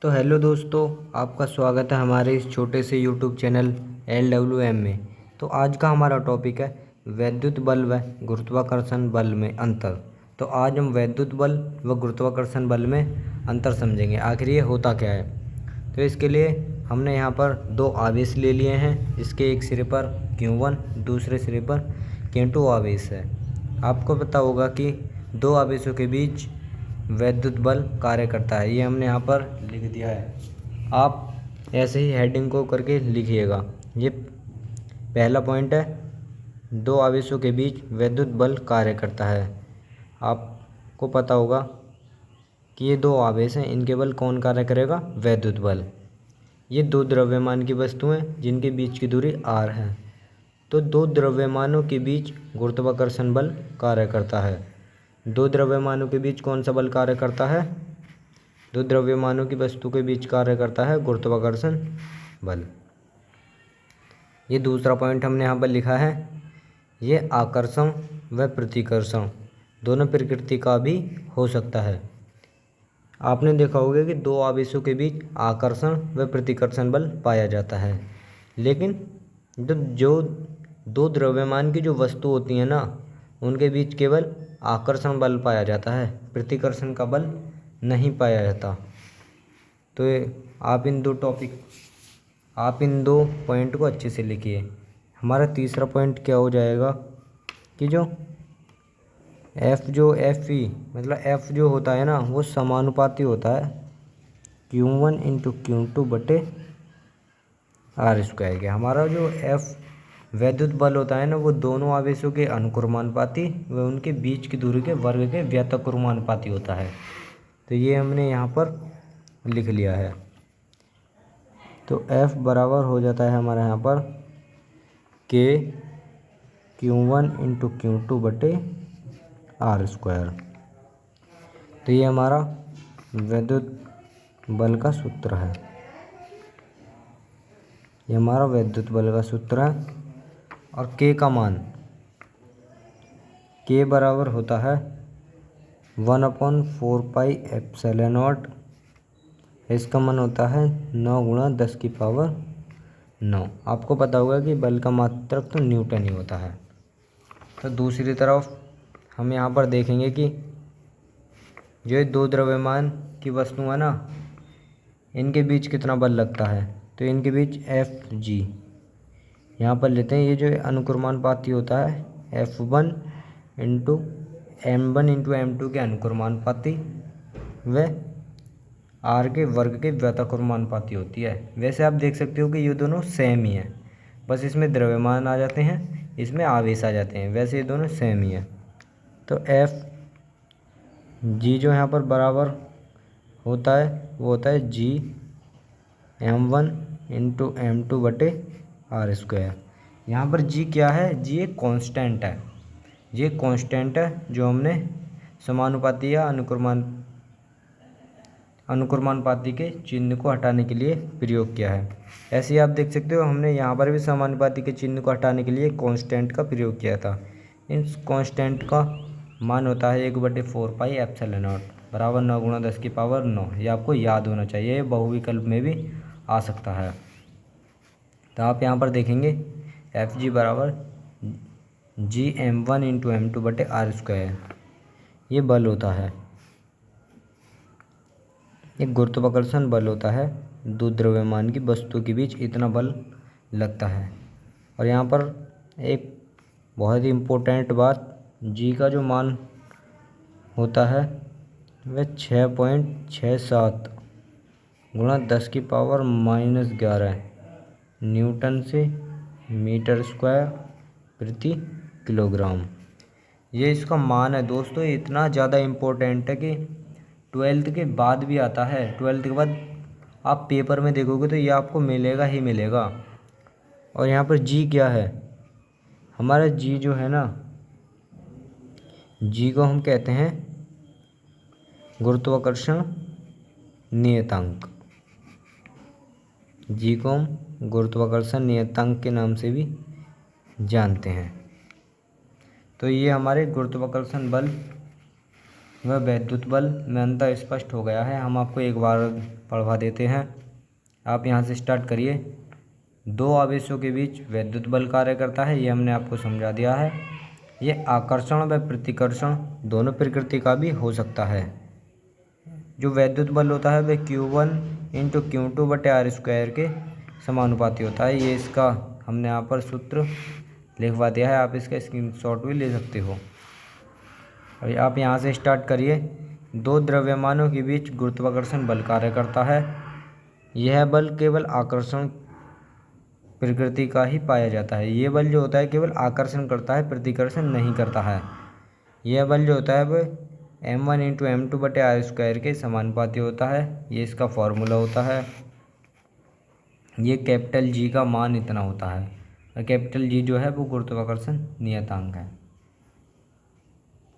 तो हेलो दोस्तों, आपका स्वागत है हमारे इस छोटे से यूट्यूब चैनल LWM में। तो आज का हमारा टॉपिक है वैद्युत बल व गुरुत्वाकर्षण बल में अंतर। तो आज हम वैद्युत बल व गुरुत्वाकर्षण बल में अंतर समझेंगे, आखिर ये होता क्या है। तो इसके लिए हमने यहाँ पर दो आवेश ले लिए हैं। इसके एक सिरे पर Q1, दूसरे सिरे पर Q2 आवेश है। आपको पता होगा कि दो आवेशों के बीच वैद्युत बल कार्य करता है, ये हमने यहाँ पर लिख दिया है। आप ऐसे ही हेडिंग को करके लिखिएगा। ये पहला पॉइंट है, दो आवेशों के बीच वैद्युत बल कार्य करता है। आपको पता होगा कि ये दो आवेश हैं, इनके बल कौन कार्य करेगा? वैद्युत बल। ये दो द्रव्यमान की वस्तुएं जिनके बीच की दूरी r है। तो दो द्रव्यमानों के बीच गुरुत्वाकर्षण बल कार्य करता है। दो द्रव्यमानों के बीच कौन सा बल कार्य करता है? दो द्रव्यमानों की वस्तु के बीच कार्य करता है गुरुत्वाकर्षण बल। ये दूसरा पॉइंट हमने यहाँ पर लिखा है। ये आकर्षण व प्रतिकर्षण दोनों प्रकृति का भी हो सकता है। आपने देखा होगा कि दो आवेशों के बीच आकर्षण व प्रतिकर्षण बल पाया जाता है, लेकिन जो दो द्रव्यमान की जो वस्तु होती है ना, उनके बीच केवल आकर्षण बल पाया जाता है, प्रतिकर्षण का बल नहीं पाया जाता। तो आप इन दो पॉइंट को अच्छे से लिखिए। हमारा तीसरा पॉइंट क्या हो जाएगा कि जो Fe मतलब F जो होता है ना, वो समानुपाती होता है Q1 इंटू Q2 बटे R स्क्वायर के। हमारा जो F वैद्युत बल होता है ना, वो दोनों आवेशों के अनुक्रमानुपाती व उनके बीच की दूरी के वर्ग के व्यतिक्रमानुपाती होता है। तो ये हमने यहाँ पर लिख लिया है। तो F बराबर हो जाता है हमारा यहाँ पर K Q1 इंटू Q2 बटे R स्क्वायर। तो ये हमारा वैद्युत बल का सूत्र है। ये हमारा वैद्युत बल का सूत्र है। और K का मान, K बराबर होता है 1/4 पाई एप्सिलॉन नॉट। इसका मान होता है 9 गुणा 10 की पावर 9। आपको पता होगा कि बल का मात्रक तो न्यूटन ही होता है। तो दूसरी तरफ हम यहाँ पर देखेंगे कि जो दो द्रव्यमान की वस्तु है ना, इनके बीच कितना बल लगता है। तो इनके बीच Fg यहाँ पर लेते हैं। ये जो अनुक्रमानुपाती होता है F1 into M1 into M2 के अनुक्रमानुपाती व R के वर्ग के व्यतिक्रमानुपाती होती है। वैसे आप देख सकते हो कि ये दोनों सेम ही हैं, बस इसमें द्रव्यमान आ जाते हैं, इसमें आवेश आ जाते हैं। वैसे ये दोनों सेम ही हैं। तो Fg जो यहाँ पर बराबर होता है वो होता है G M1 इंटू M2 बटे R स्क्वायर। यहाँ पर G क्या है? G एक कांस्टेंट है। ये कांस्टेंट है जो हमने समानुपाती या अनुक्रमानुपाती के चिन्ह को हटाने के लिए प्रयोग किया है। ऐसे ही आप देख सकते हो, हमने यहाँ पर भी समानुपाती के चिन्ह को हटाने के लिए कांस्टेंट का प्रयोग किया था। इस कांस्टेंट का मान होता है 1/4 पाई एप्सिलॉन नॉट बराबर 9 गुणा 10 की पावर 9। ये आपको याद होना चाहिए, ये बहुविकल्प में भी आ सकता है। तो आप यहाँ पर देखेंगे Fg बराबर Gm1 इंटू M2 बटे R स्क्वायर। ये बल होता है, एक गुरुत्वाकर्षण बल होता है। दो द्रव्यमान की वस्तु के बीच इतना बल लगता है। और यहाँ पर एक बहुत ही इम्पोर्टेंट बात, G का जो मान होता है वह 6.67 गुणा 10 की पावर -11 न्यूटन से मीटर स्क्वायर प्रति किलोग्राम। ये इसका मान है दोस्तों। इतना ज़्यादा इम्पोर्टेंट है कि 12th के बाद भी आता है। 12th के बाद आप पेपर में देखोगे तो ये आपको मिलेगा ही मिलेगा। और यहाँ पर G क्या है? हमारा G जो है ना, G को हम कहते हैं गुरुत्वाकर्षण नियतांक। G को हम गुरुत्वाकर्षण नियतांक के नाम से भी जानते हैं। तो ये हमारे गुरुत्वाकर्षण बल व वैद्युत बल में अंतर स्पष्ट हो गया है। हम आपको एक बार पढ़वा देते हैं। आप यहाँ से स्टार्ट करिए। दो आवेशों के बीच वैद्युत बल कार्य करता है, ये हमने आपको समझा दिया है। ये आकर्षण व प्रतिकर्षण दोनों प्रकृति का भी हो सकता है। जो वैद्युत बल होता है वह Q1 इंटू Q2/r² के समानुपाती होता है। ये इसका हमने यहाँ पर सूत्र लिखवा दिया है, आप इसका स्क्रीनशॉट भी ले सकते हो। और आप यहाँ से स्टार्ट करिए। दो द्रव्यमानों के बीच गुरुत्वाकर्षण बल कार्य करता है। यह बल केवल आकर्षण प्रकृति का ही पाया जाता है। ये बल जो होता है केवल आकर्षण करता है, प्रतिकर्षण नहीं करता है। यह बल जो होता है वह M1 इंटू M2/r² के समानुपाती होता है। ये इसका फॉर्मूला होता है। ये कैपिटल G का मान इतना होता है, और कैपिटल G जो है वो गुरुत्वाकर्षण नियतांक है।